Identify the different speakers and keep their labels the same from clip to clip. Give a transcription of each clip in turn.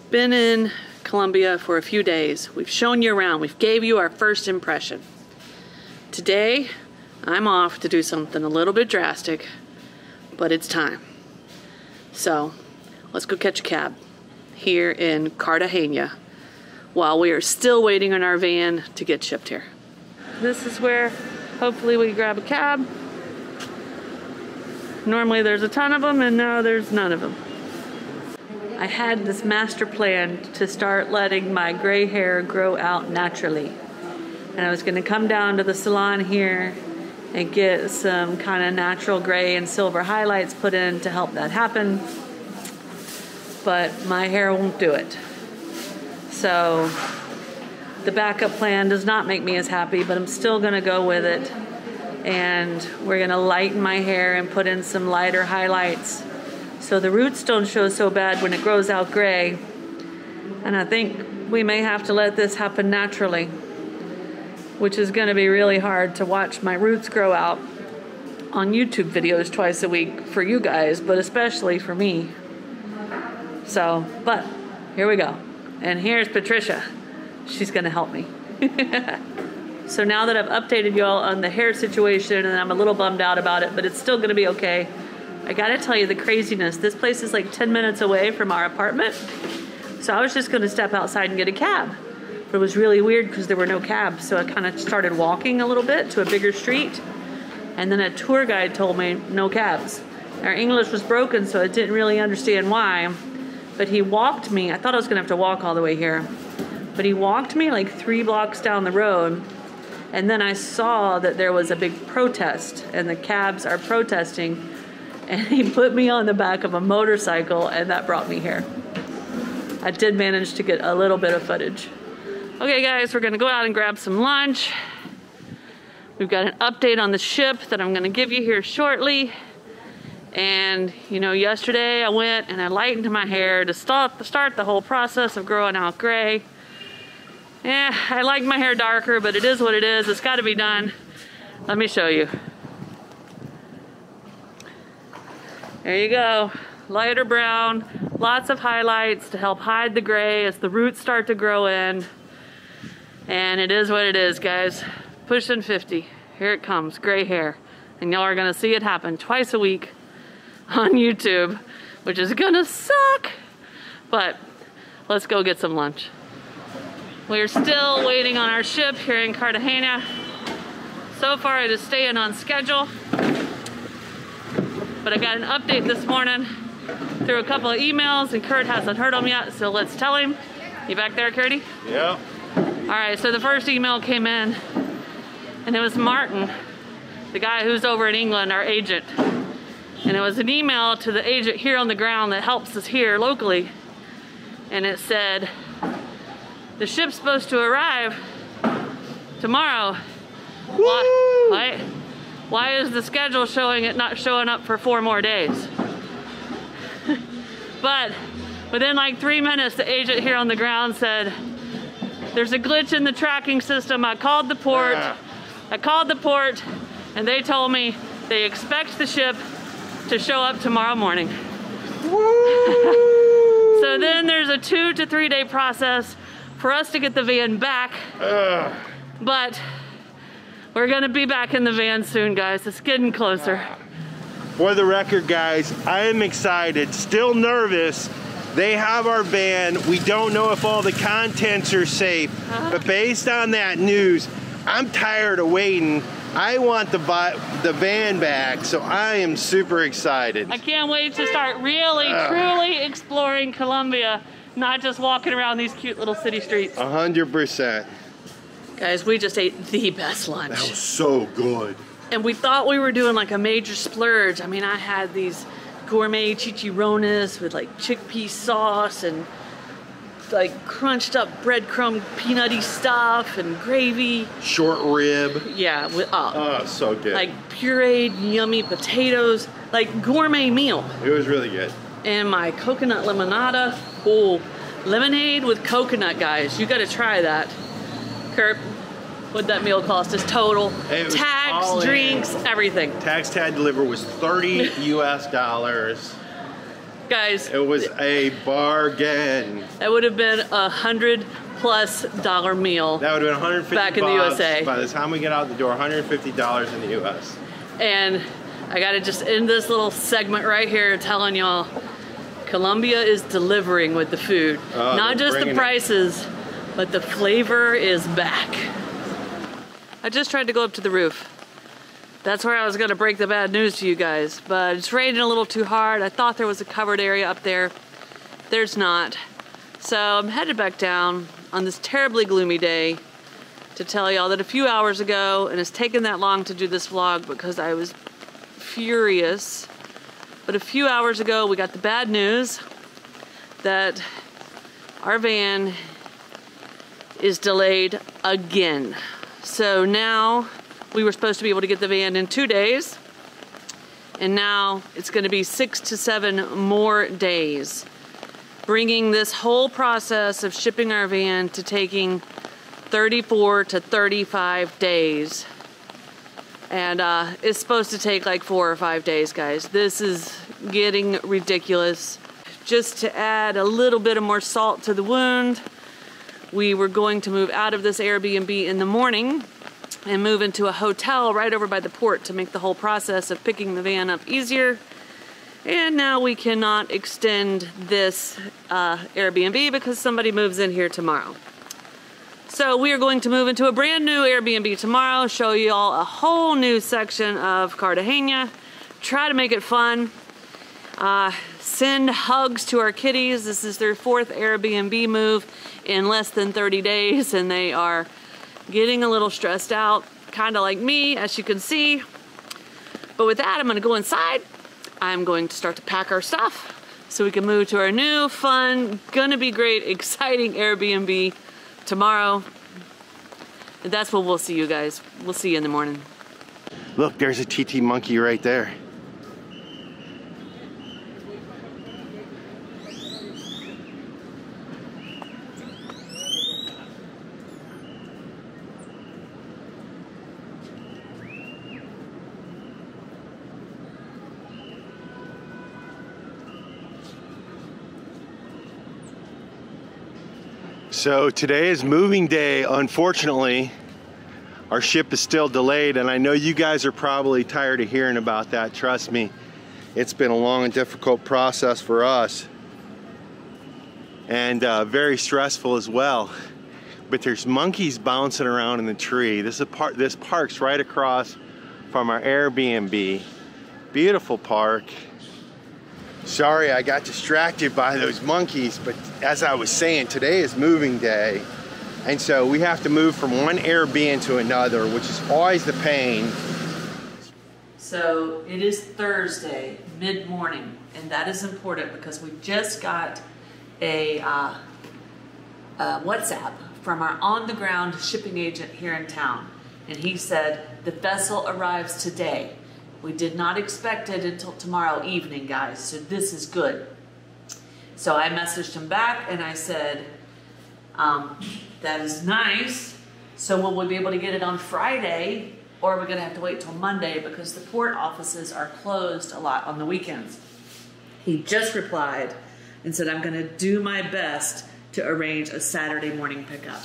Speaker 1: been in Colombia for a few days. We've shown you around. We've gave you our first impression. Today, I'm off to do something a little bit drastic, but it's time. So, let's go catch a cab here in Cartagena while we are still waiting on our van to get shipped here. This is where hopefully we grab a cab. Normally there's a ton of them and now there's none of them. I had this master plan to start letting my gray hair grow out naturally. And I was gonna come down to the salon here and get some kind of natural gray and silver highlights put in to help that happen. But my hair won't do it. So the backup plan does not make me as happy, but I'm still gonna go with it. And we're gonna lighten my hair and put in some lighter highlights so the roots don't show so bad when it grows out gray. And I think we may have to let this happen naturally, which is gonna be really hard to watch my roots grow out on YouTube videos twice a week for you guys, but especially for me. So, but here we go. And here's Patricia. She's gonna help me. So now that I've updated y'all on the hair situation and I'm a little bummed out about it, but it's still gonna be okay, I gotta tell you the craziness. This place is like 10 minutes away from our apartment. So I was just gonna step outside and get a cab. But it was really weird because there were no cabs. So I kind of started walking a little bit to a bigger street. And then a tour guide told me no cabs. Our English was broken, so I didn't really understand why. But he walked me, I thought I was gonna have to walk all the way here. But he walked me like 3 blocks down the road. And then I saw that there was a big protest and the cabs are protesting. And he put me on the back of a motorcycle and that brought me here. I did manage to get a little bit of footage. Okay guys, we're gonna go out and grab some lunch. We've got an update on the ship that I'm gonna give you here shortly. And you know, yesterday I went and I lightened my hair to start the whole process of growing out gray. Yeah, I like my hair darker, but it is what it is. It's gotta be done. Let me show you. There you go, lighter brown, lots of highlights to help hide the gray as the roots start to grow in. And it is what it is, guys. Pushing 50, here it comes, gray hair. And y'all are gonna see it happen twice a week on YouTube, which is gonna suck. But let's go get some lunch. We're still waiting on our ship here in Cartagena. So far it is staying on schedule. But I got an update this morning through a couple of emails and Curt hasn't heard them yet, so let's tell him. You back there, Curty?
Speaker 2: Yeah.
Speaker 1: All right, so the first email came in and it was Martin, the guy who's over in England, our agent. And it was an email to the agent here on the ground that helps us here locally. And it said, the ship's supposed to arrive tomorrow. Why is the schedule showing it not showing up for 4 more days? But within like 3 minutes, the agent here on the ground said, there's a glitch in the tracking system. I called the port and they told me they expect the ship to show up tomorrow morning. So then there's a 2 to 3 day process for us to get the van back. But we're gonna be back in the van soon, guys. It's getting closer.
Speaker 2: For the record, guys, I am excited, still nervous. They have our van. We don't know if all the contents are safe, but based on that news, I'm tired of waiting. I want the van back, so I am super excited.
Speaker 1: I can't wait to start really, truly exploring Colombia, not just walking around these cute little city streets.
Speaker 2: 100%.
Speaker 1: Guys, we just ate the best lunch.
Speaker 2: That was so good.
Speaker 1: And we thought we were doing like a major splurge. I mean, I had these gourmet chicharrones with like chickpea sauce and like crunched up breadcrumb peanutty stuff and gravy.
Speaker 2: Short rib.
Speaker 1: Yeah.
Speaker 2: Oh, so good.
Speaker 1: Like pureed yummy potatoes. Like gourmet meal.
Speaker 2: It was really good. And
Speaker 1: my coconut limonada. Oh, lemonade with coconut, guys. You gotta try that. Curt, what'd that meal cost us total? Tax, drinks, everything.
Speaker 2: Tax, tag, deliver was $30 US.
Speaker 1: Guys.
Speaker 2: It was a bargain.
Speaker 1: That would have been $100+ meal.
Speaker 2: That would have been 150
Speaker 1: back in the USA.
Speaker 2: By the time we get out the door, $150 in the US.
Speaker 1: And I gotta just end this little segment right here telling y'all, Colombia is delivering with the food. Not just the prices, but the flavor is back. I just tried to go up to the roof. That's where I was gonna break the bad news to you guys, but it's raining a little too hard. I thought there was a covered area up there. There's not. So I'm headed back down on this terribly gloomy day to tell y'all that a few hours ago, and it's taken that long to do this vlog because I was furious, but a few hours ago we got the bad news that our van is delayed again. So now we were supposed to be able to get the van in 2 days, and now it's going to be 6 to 7 more days, bringing this whole process of shipping our van to taking 34 to 35 days. And it's supposed to take like 4 or 5 days, guys. This is getting ridiculous. Just to add a little bit of more salt to the wound, we were going to move out of this Airbnb in the morning and move into a hotel right over by the port to make the whole process of picking the van up easier. And now we cannot extend this Airbnb because somebody moves in here tomorrow. So we are going to move into a brand new Airbnb tomorrow, show you all a whole new section of Cartagena, try to make it fun, send hugs to our kitties. This is their 4th Airbnb move in less than 30 days, and they are getting a little stressed out, kind of like me, as you can see. But with that, I'm gonna go inside. I'm going to start to pack our stuff so we can move to our new, fun, gonna be great, exciting Airbnb tomorrow. And that's what we'll see you guys. We'll see you in the morning.
Speaker 2: Look, there's a TT monkey right there. So today is moving day. Unfortunately, our ship is still delayed, and I know you guys are probably tired of hearing about that. Trust me, it's been a long and difficult process for us, and very stressful as well. But there's monkeys bouncing around in the tree. This park's right across from our Airbnb. Beautiful park. Sorry, I got distracted by those monkeys, but as I was saying, today is moving day. And so we have to move from one Airbnb to another, which is always the pain.
Speaker 1: So it is Thursday, mid-morning, and that is important because we just got a WhatsApp from our on-the-ground shipping agent here in town. And he said, the vessel arrives today. We did not expect it until tomorrow evening, guys, so this is good. So I messaged him back and I said, that is nice. So will we be able to get it on Friday, or are we gonna have to wait till Monday because the port offices are closed a lot on the weekends? He just replied and said, I'm gonna do my best to arrange a Saturday morning pickup.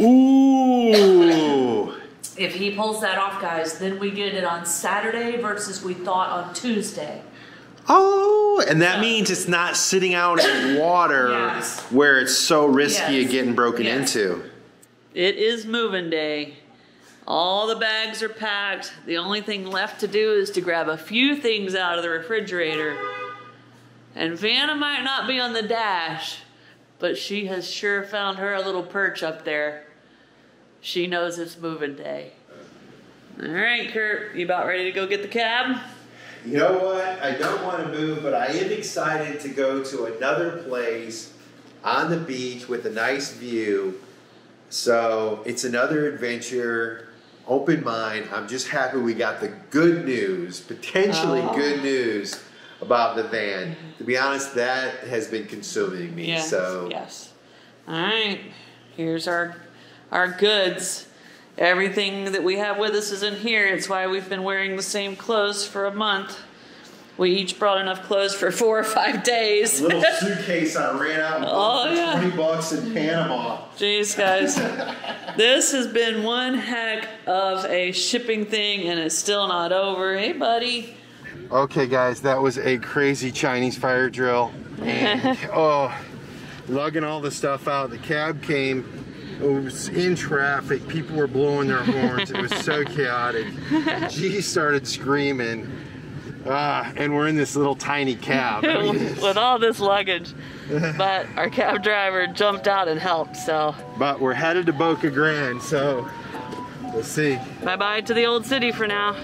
Speaker 2: Ooh.
Speaker 1: If he pulls that off, guys, then we get it on Saturday versus we thought on Tuesday.
Speaker 2: Oh, and that means it's not sitting out in water
Speaker 1: Yes.
Speaker 2: where it's so risky
Speaker 1: Yes.
Speaker 2: of getting broken
Speaker 1: Yes.
Speaker 2: into.
Speaker 1: It is moving day. All the bags are packed. The only thing left to do is to grab a few things out of the refrigerator. And Vanna might not be on the dash, but she has sure found her a little perch up there. She knows it's moving day. All right, Curt, you about ready to go get the cab?
Speaker 2: You know what? I don't want to move, but I am excited to go to another place on the beach with a nice view. So it's another adventure. Open mind. I'm just happy we got the good news, potentially good news about the van. To be honest, that has been consuming me.
Speaker 1: Yes,
Speaker 2: So
Speaker 1: yes. All right, here's our goods. Everything that we have with us is in here. It's why we've been wearing the same clothes for a month. We each brought enough clothes for 4 or 5 days.
Speaker 2: A little suitcase I ran out and bought for $20 in Panama.
Speaker 1: Jeez, guys. This has been one heck of a shipping thing, and it's still not over. Hey, buddy.
Speaker 2: Okay, guys, that was a crazy Chinese fire drill. And, oh, lugging all the stuff out. The cab came. It was in traffic. People were blowing their horns. It was so chaotic. G started screaming. And we're in this little tiny cab.
Speaker 1: With all this luggage. But our cab driver jumped out and helped, so.
Speaker 2: But we're headed to Boca Grande, so we'll see.
Speaker 1: Bye-bye to the old city for now.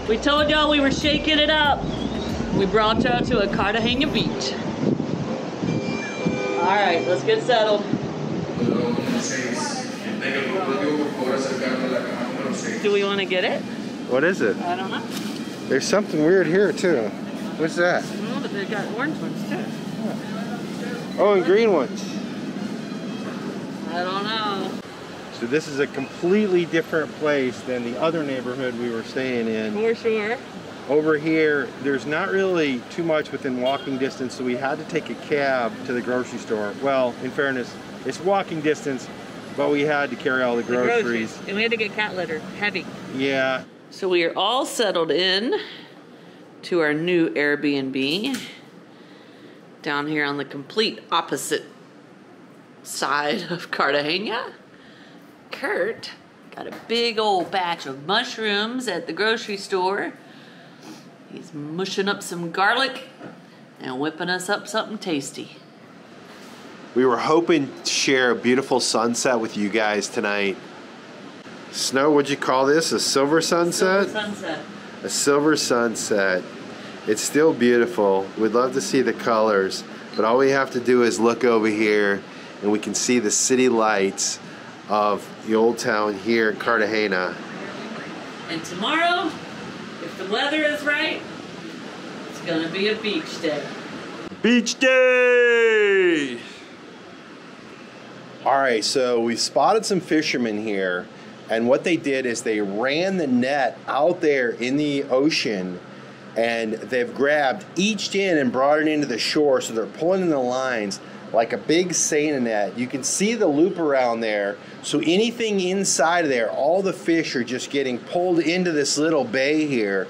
Speaker 1: We told y'all we were shaking it up. We brought y'all to a Cartagena beach. All right, let's get settled. Do we want to get it?
Speaker 2: What is it?
Speaker 1: I don't know.
Speaker 2: There's something weird here too. What's that?
Speaker 1: No, but they've got orange ones too.
Speaker 2: Oh, and green ones.
Speaker 1: I don't know.
Speaker 2: So this is a completely different place than the other neighborhood we were staying in.
Speaker 1: For sure.
Speaker 2: Over here, there's not really too much within walking distance, so we had to take a cab to the grocery store. Well, in fairness, it's walking distance, but we had to carry all the groceries.
Speaker 1: And we had to get cat litter, heavy.
Speaker 2: Yeah.
Speaker 1: So we are all settled in to our new Airbnb down here on the complete opposite side of Cartagena. Curt got a big old batch of mushrooms at the grocery store. He's mushing up some garlic and whipping us up something tasty.
Speaker 2: We were hoping to share a beautiful sunset with you guys tonight. Snow, what'd you call this? A silver sunset?
Speaker 1: Silver sunset.
Speaker 2: A silver sunset. It's still beautiful. We'd love to see the colors, but all we have to do is look over here and we can see the city lights of the old town here in Cartagena.
Speaker 1: And tomorrow, if the weather is right, it's gonna be a beach day.
Speaker 2: Beach day! Alright, so we spotted some fishermen here, and what they did is they ran the net out there in the ocean, and they've grabbed each in and brought it into the shore, so they're pulling in the lines like a big seine net. You can see the loop around there, so anything inside of there, all the fish are just getting pulled into this little bay here,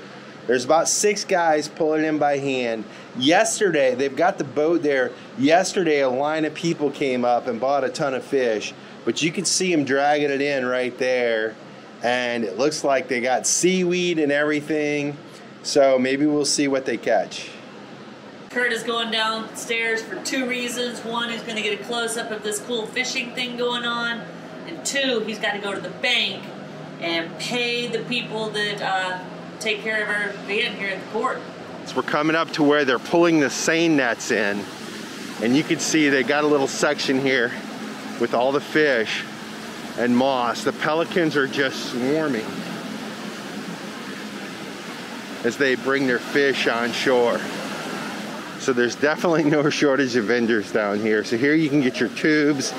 Speaker 2: There's about 6 guys pulling in by hand. Yesterday, they've got the boat there. Yesterday, a line of people came up and bought a ton of fish. But you can see them dragging it in right there. And it looks like they got seaweed and everything. So maybe we'll see what they catch.
Speaker 1: Curt is going downstairs for 2 reasons. One, he's going to get a close-up of this cool fishing thing going on. And 2, he's got to go to the bank and pay the people that take care of our van here at the port.
Speaker 2: So we're coming up to where they're pulling the seine nets in. And you can see they got a little section here with all the fish and moss. The pelicans are just swarming as they bring their fish on shore. So there's definitely no shortage of vendors down here. So here you can get your tubes,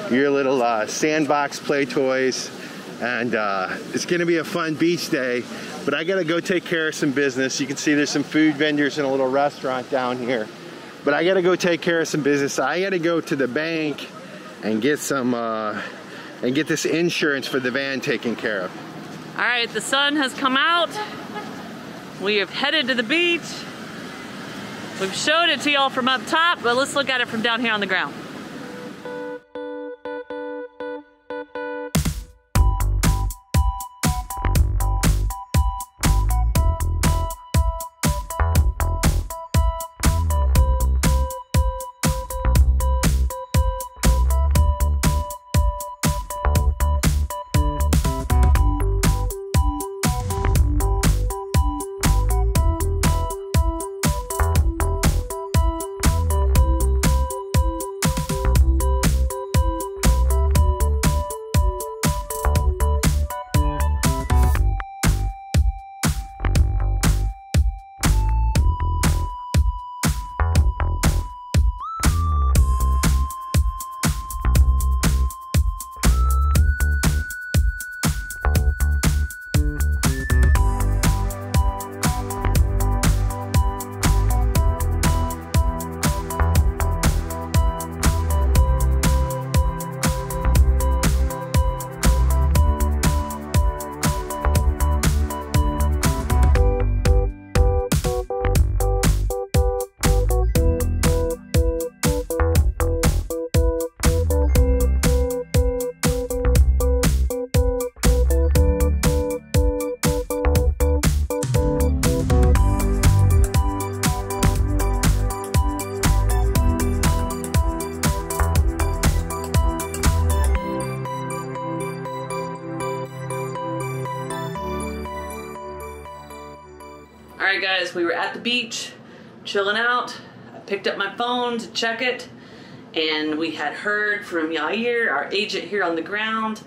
Speaker 2: your little sandbox play toys, and it's gonna be a fun beach day, but I gotta go take care of some business. You can see there's some food vendors and a little restaurant down here, but I gotta go take care of some business. I gotta go to the bank and get some, and get this insurance for the van taken care of.
Speaker 1: All right, the sun has come out. We have headed to the beach. We've showed it to y'all from up top, but let's look at it from down here on the ground. Alright guys, we were at the beach, chilling out. I picked up my phone to check it, and we had heard from Yair, our agent here on the ground,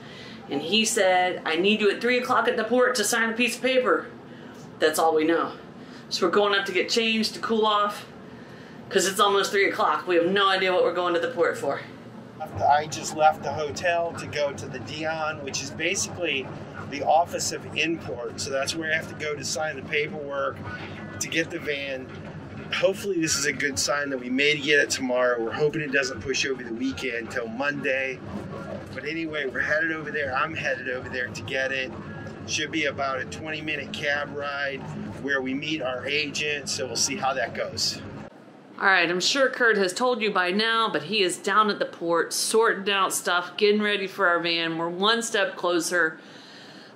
Speaker 1: and he said, I need you at 3 o'clock at the port to sign a piece of paper. That's all we know. So we're going up to get changed to cool off, because it's almost 3 o'clock. We have no idea what we're going to the port for.
Speaker 2: I just left the hotel to go to the Dion, which is basically the Office of Import. So that's where I have to go to sign the paperwork to get the van. Hopefully this is a good sign that we may get it tomorrow. We're hoping it doesn't push over the weekend until Monday. But anyway, we're headed over there. I'm headed over there to get it. Should be about a 20-minute cab ride where we meet our agent. So we'll see how that goes.
Speaker 1: All right, I'm sure Curt has told you by now, but he is down at the port, sorting out stuff, getting ready for our van. We're one step closer.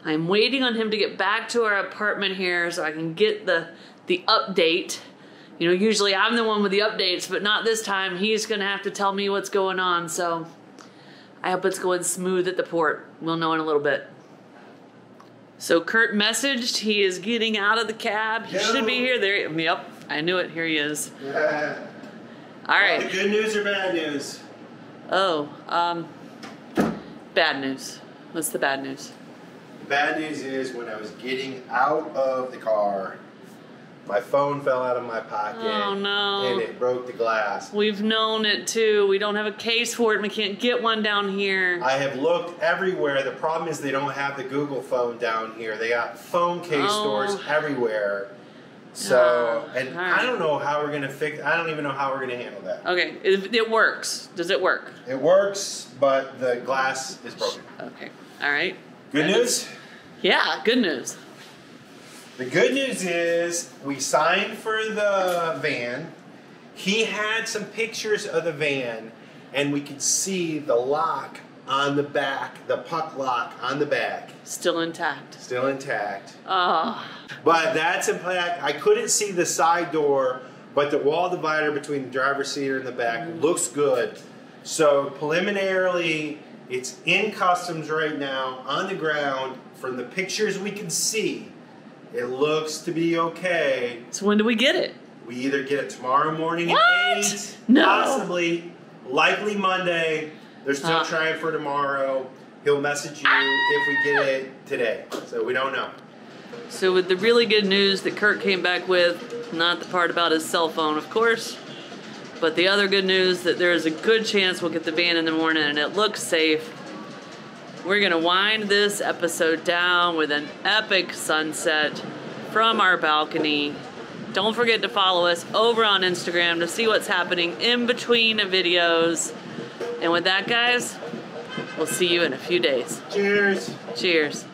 Speaker 1: I'm waiting on him to get back to our apartment here so I can get the update. You know, usually I'm the one with the updates, but not this time. He's gonna have to tell me what's going on, so I hope it's going smooth at the port. We'll know in a little bit. So Curt messaged, he is getting out of the cab. He should be here. There, yep, I knew it, here he is.
Speaker 2: Yeah.
Speaker 1: All right.
Speaker 2: The good news or bad news?
Speaker 1: Oh, bad news. What's the bad news?
Speaker 2: Bad news is when I was getting out of the car, my phone fell out of my pocket.
Speaker 1: Oh no.
Speaker 2: And it broke the glass.
Speaker 1: We've known it too. We don't have a case for it and we can't get one down here.
Speaker 2: I have looked everywhere. The problem is they don't have the Google phone down here. They got phone case stores everywhere. So, and I don't know how we're going to fix, I don't even know how we're going to handle that.
Speaker 1: Okay, it works. Does it work?
Speaker 2: It works, but the glass is broken.
Speaker 1: Okay, all right.
Speaker 2: Good news?
Speaker 1: Yeah, good news.
Speaker 2: The good news is we signed for the van. He had some pictures of the van, and we could see the lock on the back, the puck lock on the back.
Speaker 1: Still intact.
Speaker 2: Still intact.
Speaker 1: Oh.
Speaker 2: But that's in fact, I couldn't see the side door, but the wall divider between the driver's seat and the back looks good. So preliminarily, it's in customs right now, on the ground. From the pictures we can see, it looks to be okay.
Speaker 1: So when do we get it?
Speaker 2: We either get it tomorrow morning
Speaker 1: What?
Speaker 2: at 8,
Speaker 1: No.
Speaker 2: possibly, likely Monday. They're still trying for tomorrow. He'll message you if we get it today. So we don't know.
Speaker 1: So with the really good news that Curt came back with, not the part about his cell phone, of course, but the other good news that there's a good chance we'll get the van in the morning and it looks safe. We're gonna wind this episode down with an epic sunset from our balcony. Don't forget to follow us over on Instagram to see what's happening in between the videos. And with that, guys, we'll see you in a few days.
Speaker 2: Cheers.
Speaker 1: Cheers.